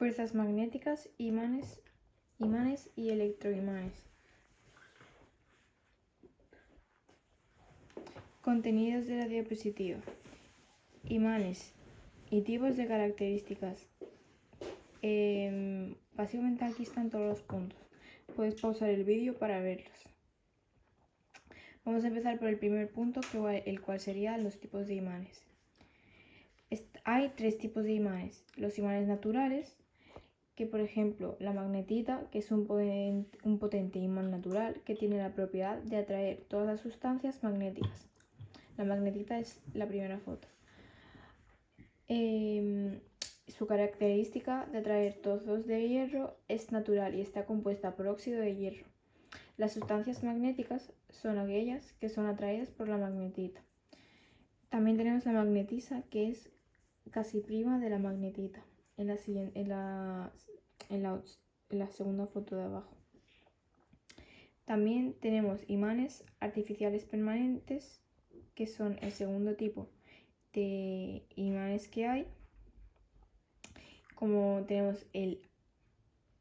fuerzas magnéticas, imanes y electroimanes. Contenidos de la diapositiva. Imanes y tipos de características. Básicamente aquí están todos los puntos. Puedes pausar el vídeo para verlos. Vamos a empezar por el primer punto, el cual serían los tipos de imanes. Hay tres tipos de imanes. Los imanes naturales, que por ejemplo la magnetita, que es un potente imán natural que tiene la propiedad de atraer todas las sustancias magnéticas. La magnetita es la primera foto. Su característica de atraer trozos de hierro es natural y está compuesta por óxido de hierro. Las sustancias magnéticas son aquellas que son atraídas por la magnetita. También tenemos la magnetisa, que es casi prima de la magnetita, en la segunda foto de abajo. También tenemos imanes artificiales permanentes, que son el segundo tipo de imanes que hay, como tenemos el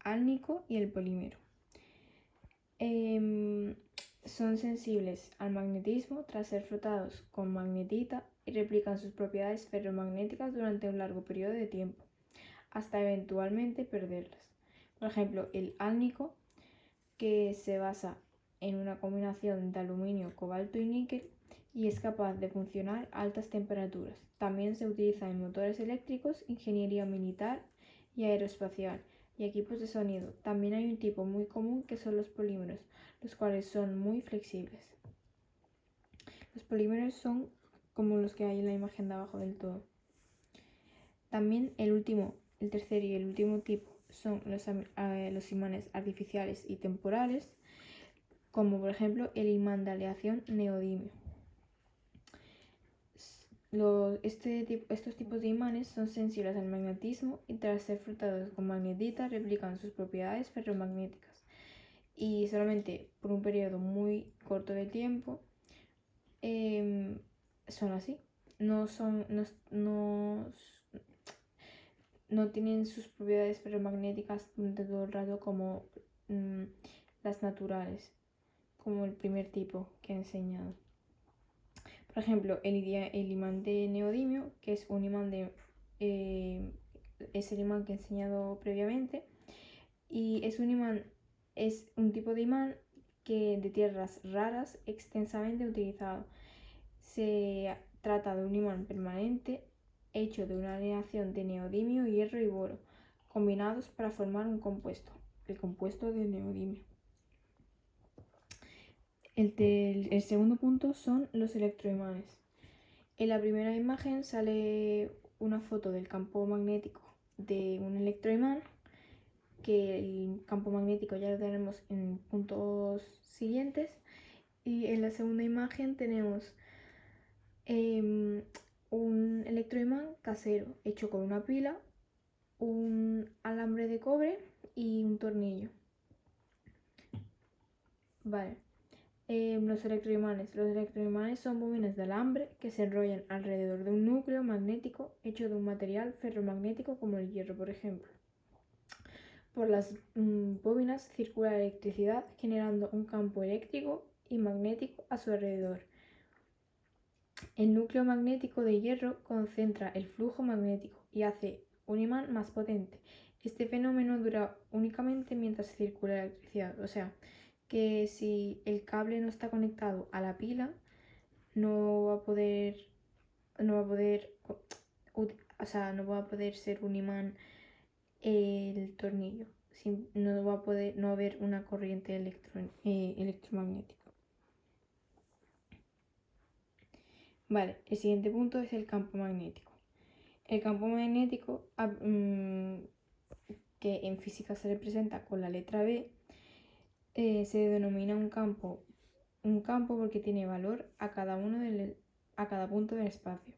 álnico y el polímero. Son sensibles al magnetismo tras ser frotados con magnetita y replican sus propiedades ferromagnéticas durante un largo periodo de tiempo, hasta eventualmente perderlas. Por ejemplo, el álnico, que se basa en una combinación de aluminio, cobalto y níquel y es capaz de funcionar a altas temperaturas. También se utiliza en motores eléctricos, ingeniería militar y aeroespacial y equipos de sonido. También hay un tipo muy común que son los polímeros, los cuales son muy flexibles. Los polímeros son como los que hay en la imagen de abajo del todo. También el tercer y el último tipo son los imanes artificiales y temporales, como por ejemplo el imán de aleación neodimio. Estos tipos de imanes son sensibles al magnetismo y tras ser frotados con magnetita replican sus propiedades ferromagnéticas y solamente por un periodo muy corto de tiempo son así. No tienen sus propiedades ferromagnéticas durante todo el rato como las naturales, como el primer tipo que he enseñado. Por ejemplo, el imán de neodimio, que es un imán es el imán que he enseñado previamente, y es un tipo de imán de tierras raras extensamente utilizado. Se trata de un imán permanente hecho de una aleación de neodimio, hierro y boro, combinados para formar un compuesto, el compuesto de neodimio. El segundo punto son los electroimanes. En la primera imagen sale una foto del campo magnético de un electroimán, que el campo magnético ya lo tenemos en puntos siguientes. Y en la segunda imagen tenemos un electroimán casero hecho con una pila, un alambre de cobre y un tornillo. Vale. Los electroimanes son bobines de alambre que se enrollan alrededor de un núcleo magnético hecho de un material ferromagnético como el hierro, por ejemplo. Por las bobinas circula la electricidad generando un campo eléctrico y magnético a su alrededor. El núcleo magnético de hierro concentra el flujo magnético y hace un imán más potente. Este fenómeno dura únicamente mientras circula la electricidad, o sea, que si el cable no está conectado a la pila, no va a poder ser un imán el tornillo. No va a haber una corriente electromagnética. Vale, el siguiente punto es el campo magnético. El campo magnético, que en física se representa con la letra B, se denomina un campo porque tiene valor a cada punto del espacio.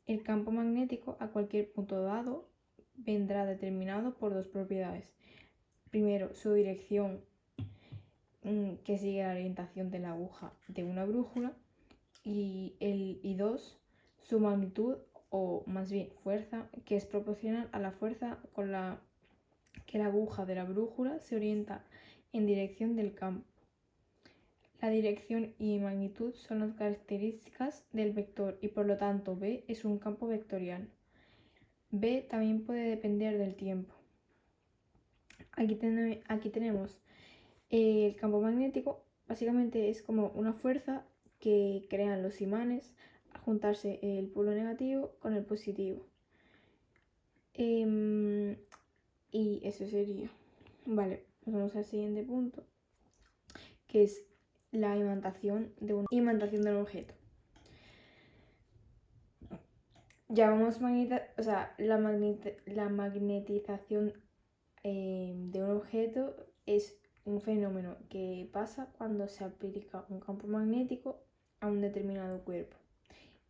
El campo magnético a cualquier punto dado vendrá determinado por dos propiedades. Primero, su dirección, que sigue la orientación de la aguja de una brújula, y dos, su magnitud, o más bien fuerza, que es proporcional a la fuerza con la que la aguja de la brújula se orienta en dirección del campo. La dirección y magnitud son las características del vector y por lo tanto B es un campo vectorial. B también puede depender del tiempo. Aquí tenemos el campo magnético, básicamente es como una fuerza que crean los imanes al juntarse el polo negativo con el positivo. Y eso sería. Vale, pasamos al siguiente punto, que es la imantación de un objeto. Llamamos la magnetización de un objeto es un fenómeno que pasa cuando se aplica un campo magnético a un determinado cuerpo.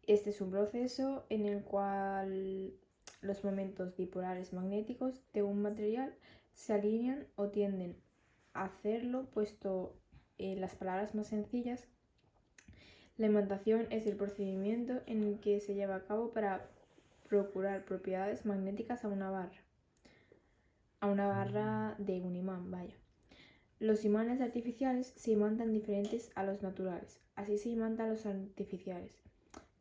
Este es un proceso en el cual los momentos dipolares magnéticos de un material se alinean o tienden a hacerlo, puesto en las palabras más sencillas, la imantación es el procedimiento en el que se lleva a cabo para procurar propiedades magnéticas a una barra de un imán, vaya. Los imanes artificiales se imantan diferentes a los naturales, así se imantan los artificiales.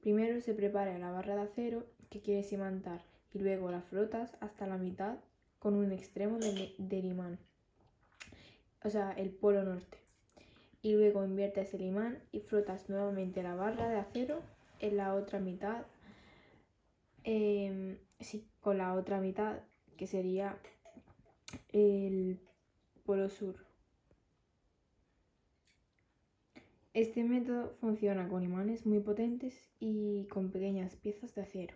Primero se prepara la barra de acero que quieres imantar y luego la frotas hasta la mitad con un extremo del imán, o sea, el polo norte. Y luego inviertes el imán y frotas nuevamente la barra de acero en la otra mitad, con la otra mitad que sería el polo sur. Este método funciona con imanes muy potentes y con pequeñas piezas de acero.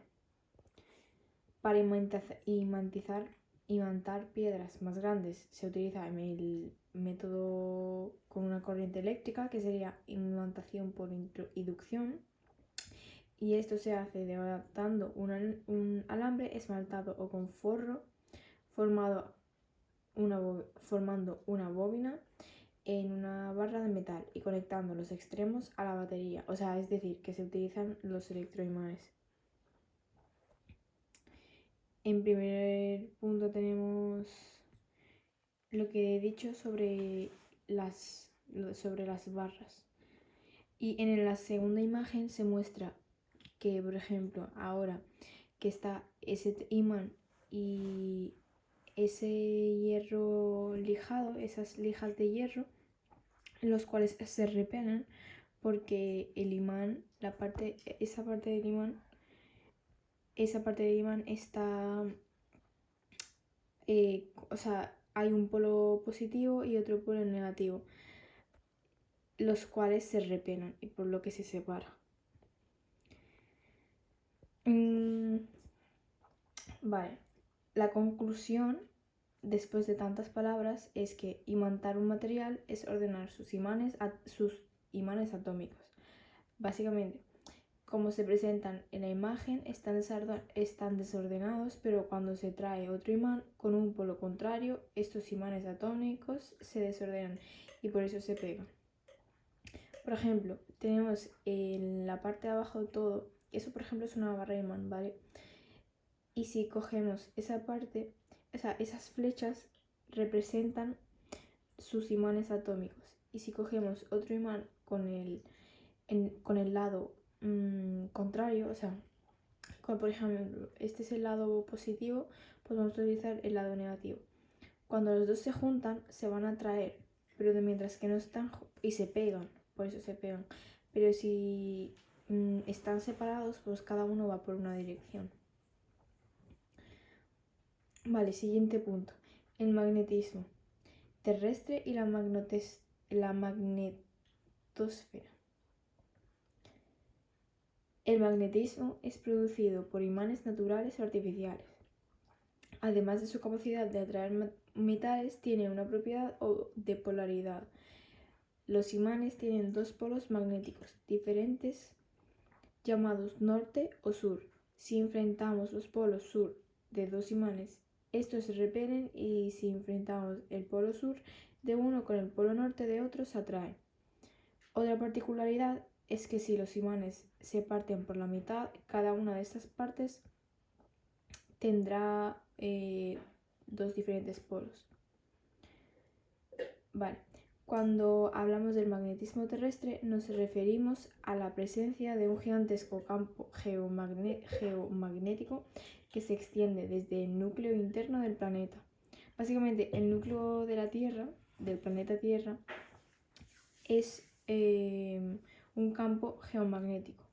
Para imantar piedras más grandes se utiliza el método con una corriente eléctrica, que sería imantación por inducción, y esto se hace adaptando un alambre esmaltado o con forro formando una bobina en una barra de metal y conectando los extremos a la batería, o sea, es decir, que se utilizan los electroimanes. En primer punto tenemos lo que he dicho sobre las barras. Y en la segunda imagen se muestra que, por ejemplo, ahora que está ese imán y ese hierro lijado, esas lijas de hierro, los cuales se repelen porque el imán, esa parte del imán está, o sea, hay un polo positivo y otro polo negativo, los cuales se repelen y por lo que se separa. Vale, la conclusión después de tantas palabras es que imantar un material es ordenar sus imanes atómicos. Básicamente, como se presentan en la imagen, están desordenados, pero cuando se trae otro imán con un polo contrario, estos imanes atómicos se desordenan y por eso se pegan. Por ejemplo, tenemos en la parte de abajo todo, eso por ejemplo es una barra de imán, ¿vale? Y si cogemos esa parte, o sea, esas flechas representan sus imanes atómicos. Y si cogemos otro imán con el lado contrario, o sea, por ejemplo, este es el lado positivo, pues vamos a utilizar el lado negativo. Cuando los dos se juntan, se van a atraer, pero mientras que no están y se pegan, por eso se pegan. Pero si están separados, pues cada uno va por una dirección. Vale, siguiente punto. El magnetismo terrestre y la magnetosfera. El magnetismo es producido por imanes naturales o artificiales. Además de su capacidad de atraer metales, tiene una propiedad de polaridad. Los imanes tienen dos polos magnéticos diferentes llamados norte o sur. Si enfrentamos los polos sur de dos imanes, estos se repelen, y si enfrentamos el polo sur de uno con el polo norte de otro, se atraen. Otra particularidad es que si los imanes se parten por la mitad, cada una de estas partes tendrá dos diferentes polos. Vale. Cuando hablamos del magnetismo terrestre nos referimos a la presencia de un gigantesco campo geomagnético que se extiende desde el núcleo interno del planeta. Básicamente el núcleo de la Tierra, del planeta Tierra, es un campo geomagnético.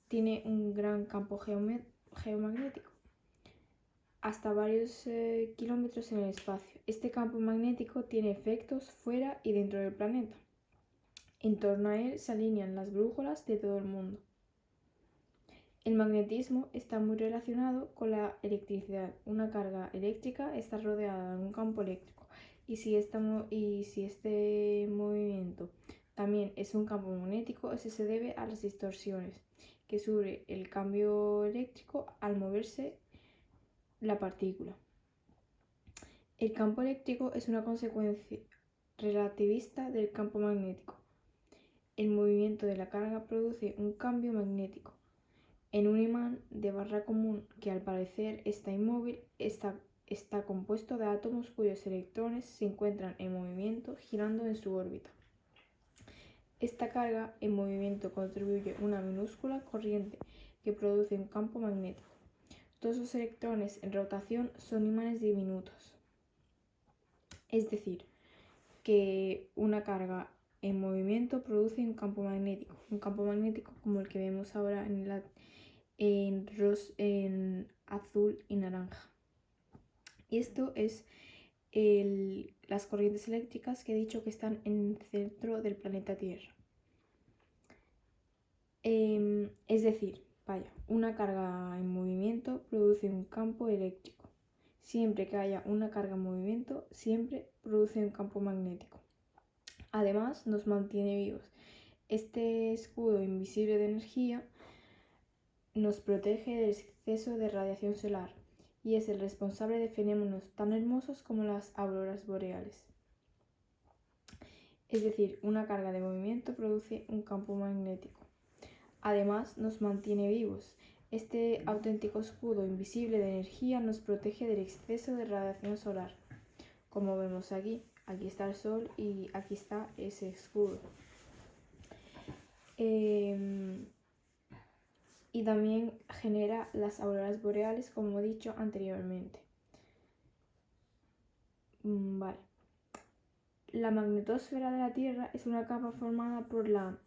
Tiene un gran campo geomagnético hasta varios kilómetros en el espacio. Este campo magnético tiene efectos fuera y dentro del planeta. En torno a él se alinean las brújulas de todo el mundo. El magnetismo está muy relacionado con la electricidad. Una carga eléctrica está rodeada de un campo eléctrico y si este movimiento también es un campo magnético, eso se debe a las distorsiones que sufre el cambio eléctrico al moverse la partícula. El campo eléctrico es una consecuencia relativista del campo magnético. El movimiento de la carga produce un cambio magnético. En un imán de barra común que al parecer está inmóvil, está compuesto de átomos cuyos electrones se encuentran en movimiento girando en su órbita. Esta carga en movimiento contribuye una minúscula corriente que produce un campo magnético. Todos los electrones en rotación son imanes diminutos. Es decir, que una carga en movimiento produce un campo magnético como el que vemos ahora en azul y naranja. Y esto es las corrientes eléctricas que he dicho que están en el centro del planeta Tierra. Es decir, una carga en movimiento produce un campo eléctrico. Siempre que haya una carga en movimiento, siempre produce un campo magnético. Además, nos mantiene vivos. Este escudo invisible de energía nos protege del exceso de radiación solar y es el responsable de fenómenos tan hermosos como las auroras boreales. Es decir, una carga de movimiento produce un campo magnético. Además, nos mantiene vivos. Este auténtico escudo invisible de energía nos protege del exceso de radiación solar. Como vemos aquí está el Sol y aquí está ese escudo. Y también genera las auroras boreales, como he dicho anteriormente. Vale. La magnetosfera de la Tierra es una capa formada por la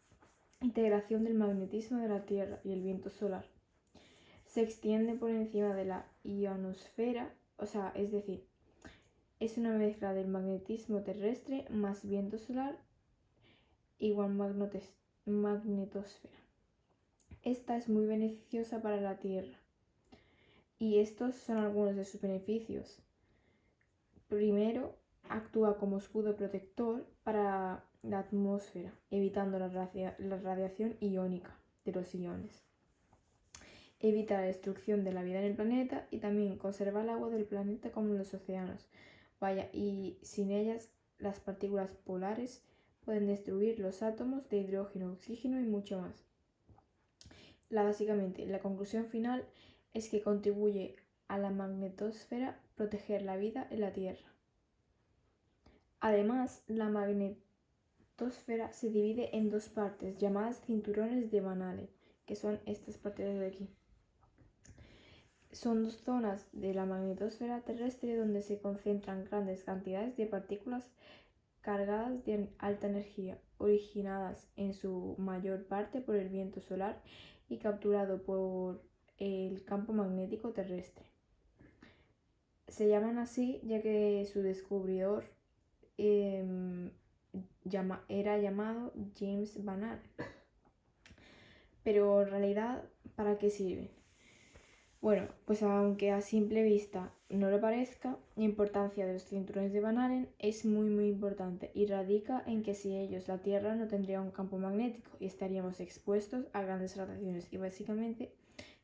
integración del magnetismo de la Tierra y el viento solar. Se extiende por encima de la ionosfera, es decir, es una mezcla del magnetismo terrestre más viento solar igual magnetosfera. Esta es muy beneficiosa para la Tierra y estos son algunos de sus beneficios. Primero, actúa como escudo protector para la atmósfera, evitando la radiación iónica de los iones. Evita la destrucción de la vida en el planeta y también conserva el agua del planeta como los océanos. Y sin ellas las partículas polares pueden destruir los átomos de hidrógeno, oxígeno y mucho más. Básicamente, la conclusión final es que contribuye a la magnetosfera proteger la vida en la Tierra. Además, la magnetosfera se divide en dos partes llamadas cinturones de Van Allen, que son estas partes de aquí. Son dos zonas de la magnetosfera terrestre donde se concentran grandes cantidades de partículas cargadas de alta energía, originadas en su mayor parte por el viento solar y capturado por el campo magnético terrestre. Se llaman así ya que su descubridor era llamado James Van Allen. Pero en realidad, ¿para qué sirven? Bueno, pues aunque a simple vista no lo parezca, la importancia de los cinturones de Van Allen es muy importante y radica en que sin ellos la Tierra no tendría un campo magnético y estaríamos expuestos a grandes radiaciones. Y básicamente,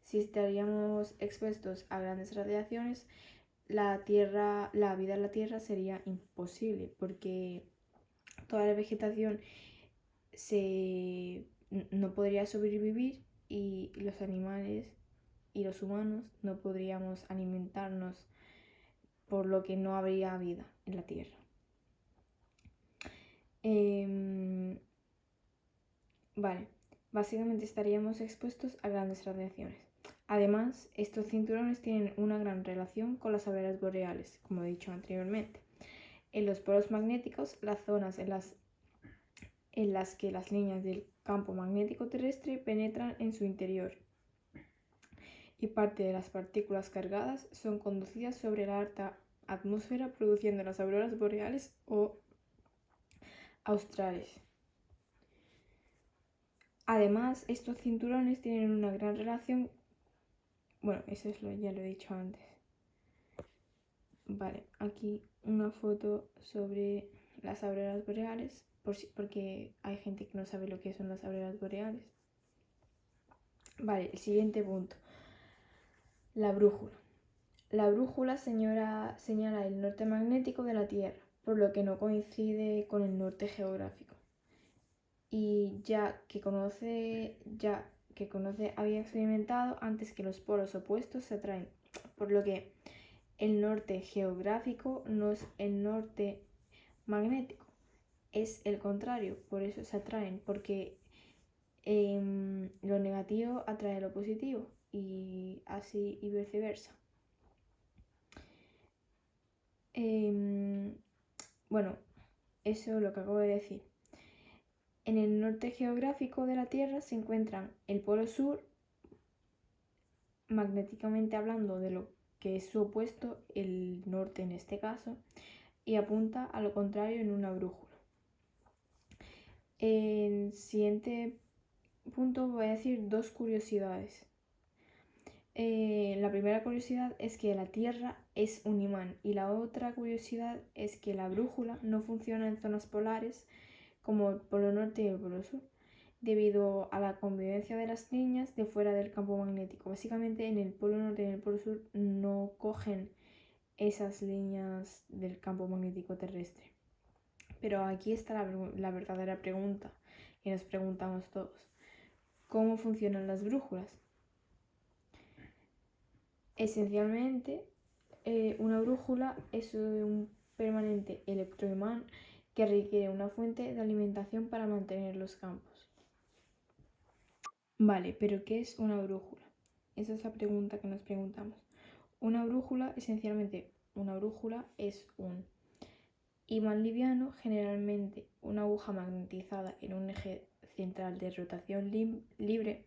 si estaríamos expuestos a grandes radiaciones, la vida en la Tierra sería imposible porque toda la vegetación no podría sobrevivir y los animales y los humanos no podríamos alimentarnos por lo que no habría vida en la Tierra. Vale, básicamente estaríamos expuestos a grandes radiaciones. Además, estos cinturones tienen una gran relación con las auroras boreales, como he dicho anteriormente. En los polos magnéticos, las zonas en las que las líneas del campo magnético terrestre penetran en su interior y parte de las partículas cargadas son conducidas sobre la alta atmósfera, produciendo las auroras boreales o australes. Además, estos cinturones tienen una gran relación. Bueno, ya lo he dicho antes. Vale, aquí una foto sobre las auroras boreales, porque hay gente que no sabe lo que son las auroras boreales. Vale, el siguiente punto. La brújula. La brújula señala el norte magnético de la Tierra, por lo que no coincide con el norte geográfico. Y ya que conoce había experimentado antes que los polos opuestos se atraen, por lo que el norte geográfico no es el norte magnético, es el contrario, por eso se atraen, porque lo negativo atrae lo positivo y así y viceversa. Bueno, eso es lo que acabo de decir. En el norte geográfico de la Tierra se encuentran el polo sur, magnéticamente hablando de lo que es su opuesto, el norte en este caso, y apunta a lo contrario en una brújula. En el siguiente punto voy a decir dos curiosidades. La primera curiosidad es que la Tierra es un imán y la otra curiosidad es que la brújula no funciona en zonas polares como el polo norte y el polo sur, debido a la convivencia de las líneas de fuera del campo magnético. Básicamente en el polo norte y en el polo sur no cogen esas líneas del campo magnético terrestre. Pero aquí está la verdadera pregunta que nos preguntamos todos. ¿Cómo funcionan las brújulas? Esencialmente, una brújula es un permanente electroimán que requiere una fuente de alimentación para mantener los campos. Vale, pero ¿qué es una brújula? Esa es la pregunta que nos preguntamos. Una brújula es un imán liviano, generalmente una aguja magnetizada en un eje central de rotación libre,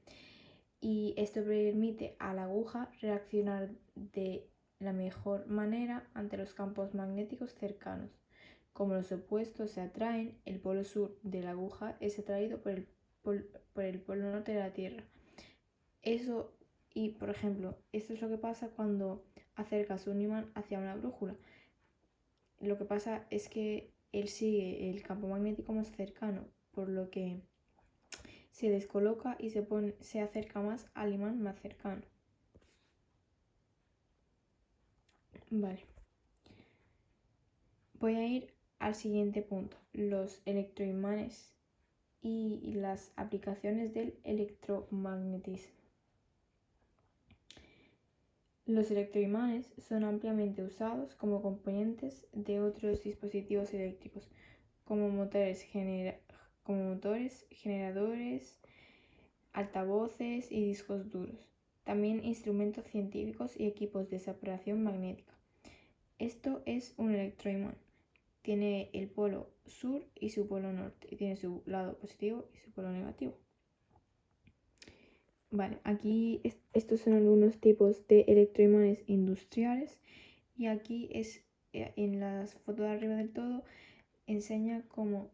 y esto permite a la aguja reaccionar de la mejor manera ante los campos magnéticos cercanos. Como los opuestos se atraen, el polo sur de la aguja es atraído por el polo norte de la Tierra. Por ejemplo, esto es lo que pasa cuando acercas un imán hacia una brújula. Lo que pasa es que él sigue el campo magnético más cercano, por lo que se descoloca y se acerca más al imán más cercano. Vale. Voy a ir al siguiente punto, los electroimanes y las aplicaciones del electromagnetismo. Los electroimanes son ampliamente usados como componentes de otros dispositivos eléctricos, como motores, generadores, altavoces y discos duros. También instrumentos científicos y equipos de separación magnética. Esto es un electroimán. Tiene el polo sur y su polo norte, y tiene su lado positivo y su polo negativo. Vale, aquí estos son algunos tipos de electroimanes industriales, y aquí en las fotos de arriba del todo enseña cómo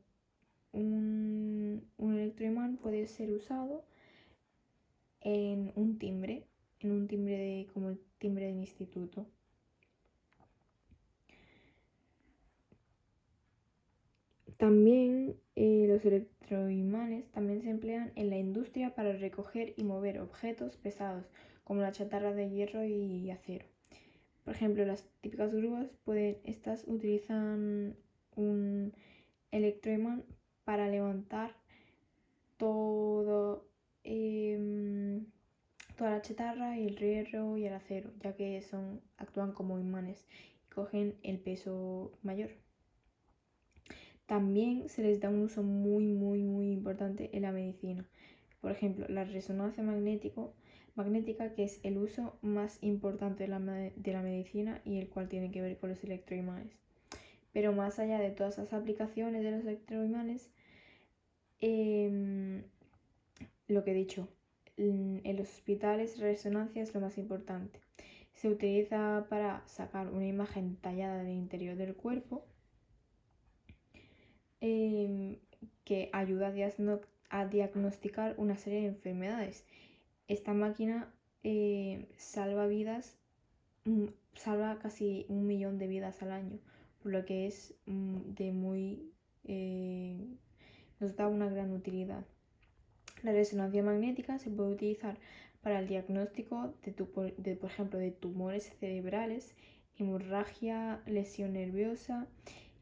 un electroimán puede ser usado en un timbre como el timbre del instituto. También los electroimanes también se emplean en la industria para recoger y mover objetos pesados, como la chatarra de hierro y acero. Por ejemplo, las típicas grúas estas utilizan un electroimán para levantar toda la chatarra y el hierro y el acero, ya que actúan como imanes. cogen el peso mayor. También se les da un uso muy importante en la medicina. Por ejemplo, la resonancia magnética, que es el uso más importante de la medicina y el cual tiene que ver con los electroimanes. Pero más allá de todas las aplicaciones de los electroimanes, lo que he dicho, en los hospitales resonancia es lo más importante. Se utiliza para sacar una imagen tallada del interior del cuerpo que ayuda a diagnosticar una serie de enfermedades. Esta máquina salva vidas, salva casi 1 millón de vidas al año, por lo que es nos da una gran utilidad. La resonancia magnética se puede utilizar para el diagnóstico por ejemplo, de tumores cerebrales, hemorragia, lesión nerviosa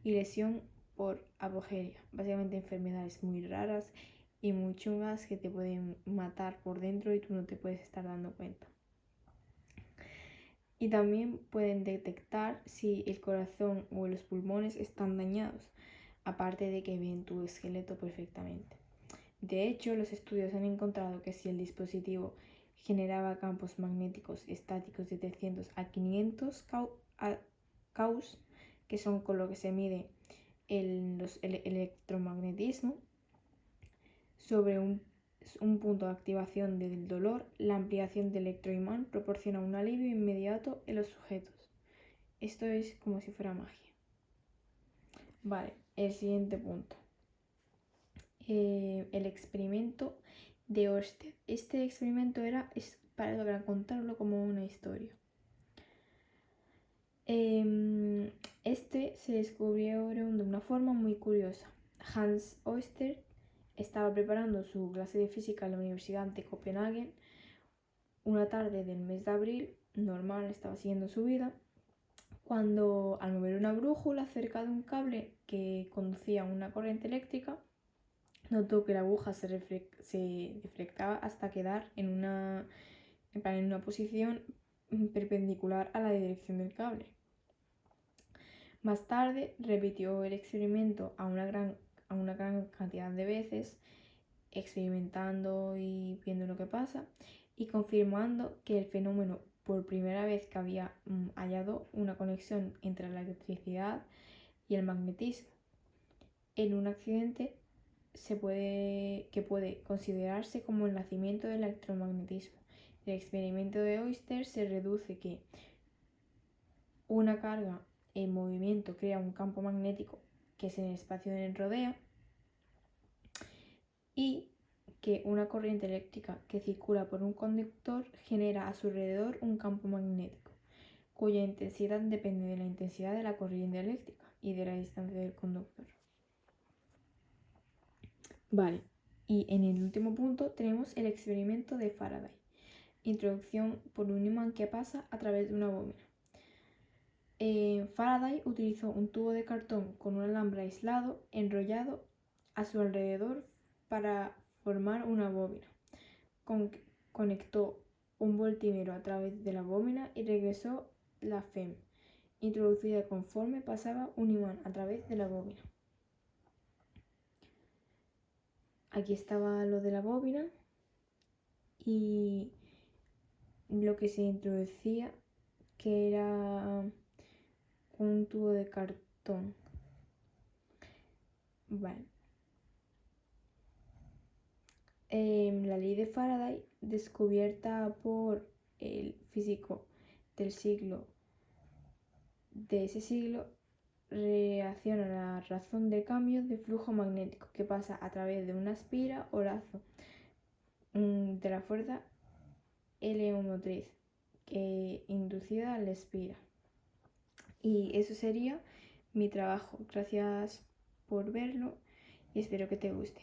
y lesión por apogeria. Básicamente enfermedades muy raras y muy chungas que te pueden matar por dentro y tú no te puedes estar dando cuenta. Y también pueden detectar si el corazón o los pulmones están dañados, aparte de que ven tu esqueleto perfectamente. De hecho, los estudios han encontrado que si el dispositivo generaba campos magnéticos estáticos de 300 a 500 Gauss, que son con lo que se mide el electromagnetismo, sobre un punto de activación del dolor, la ampliación del electroimán proporciona un alivio inmediato en los sujetos. Esto es como si fuera magia. Vale, el siguiente punto. El experimento de Ørsted. Este experimento es para contarlo como una historia. Este se descubrió de una forma muy curiosa. Hans Ørsted estaba preparando su clase de física en la Universidad de Copenhague una tarde del mes de abril, normal, estaba siguiendo su vida, cuando al mover una brújula cerca de un cable que conducía a una corriente eléctrica, notó que la aguja se deflectaba hasta quedar en una posición perpendicular a la dirección del cable. Más tarde repitió el experimento a una gran cantidad de veces, experimentando y viendo lo que pasa y confirmando que el fenómeno, por primera vez que había hallado una conexión entre la electricidad y el magnetismo en un accidente que puede considerarse como el nacimiento del electromagnetismo. El experimento de Ørsted se reduce que una carga en movimiento crea un campo magnético que es en el espacio que rodea y que una corriente eléctrica que circula por un conductor genera a su alrededor un campo magnético, cuya intensidad depende de la intensidad de la corriente eléctrica y de la distancia del conductor. Vale, y en el último punto tenemos el experimento de Faraday. Introducción por un imán que pasa a través de una bóveda. Faraday utilizó un tubo de cartón con un alambre aislado enrollado a su alrededor para formar una bóveda. Conectó un voltímetro a través de la bóveda y regresó la FEM, introducida conforme pasaba un imán a través de la bóveda. Aquí estaba lo de la bóveda y lo que se introducía, que era un tubo de cartón. Vale. La ley de Faraday, descubierta por el físico de ese siglo, reacciona a la razón de cambio de flujo magnético que pasa a través de una espira o lazo de la fuerza heliomotriz inducida a la espira. Y eso sería mi trabajo. Gracias por verlo y espero que te guste.